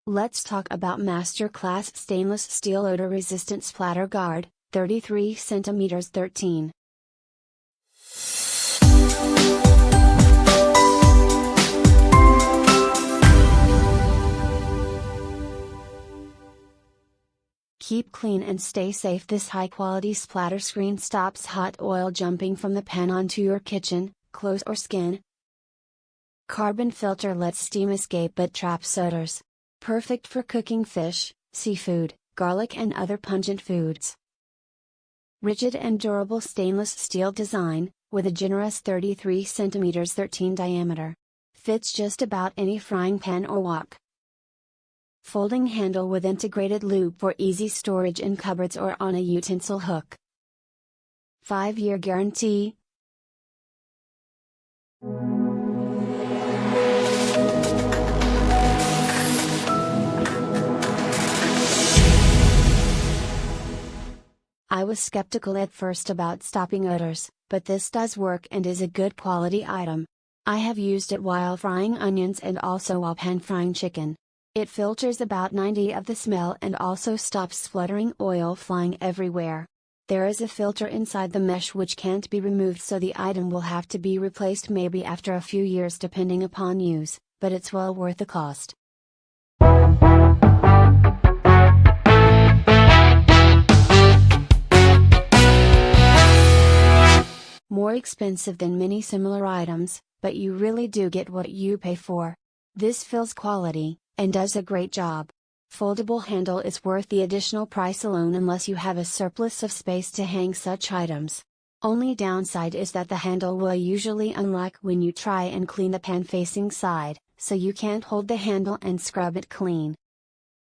Let's talk about MasterClass Stainless Steel Odor-Resistant Splatter Guard, 33 cm 13. Keep clean and stay safe. This high-quality splatter screen stops hot oil jumping from the pan onto your kitchen, clothes or skin. Carbon filter lets steam escape but traps odors. Perfect for cooking fish, seafood, garlic and other pungent foods. Rigid and durable stainless steel design, with a generous 33 cm 13 diameter. Fits just about any frying pan or wok. Folding handle with integrated loop for easy storage in cupboards or on a utensil hook. 5-year guarantee. I was skeptical at first about stopping odors, but this does work and is a good quality item. I have used it while frying onions and also while pan frying chicken. It filters about 90% of the smell and also stops spluttering oil flying everywhere. There is a filter inside the mesh which can't be removed, so the item will have to be replaced maybe after a few years depending upon use, but it's well worth the cost. More expensive than many similar items, but you really do get what you pay for. This feels quality, and does a great job. Foldable handle is worth the additional price alone unless you have a surplus of space to hang such items. Only downside is that the handle will usually unlock when you try and clean the pan facing side, so you can't hold the handle and scrub it clean.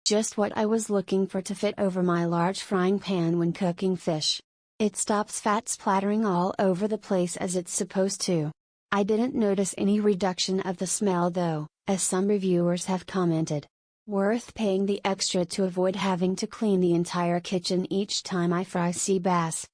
Just what I was looking for to fit over my large frying pan when cooking fish. It stops fat splattering all over the place as it's supposed to. I didn't notice any reduction of the smell though, as some reviewers have commented. Worth paying the extra to avoid having to clean the entire kitchen each time I fry sea bass.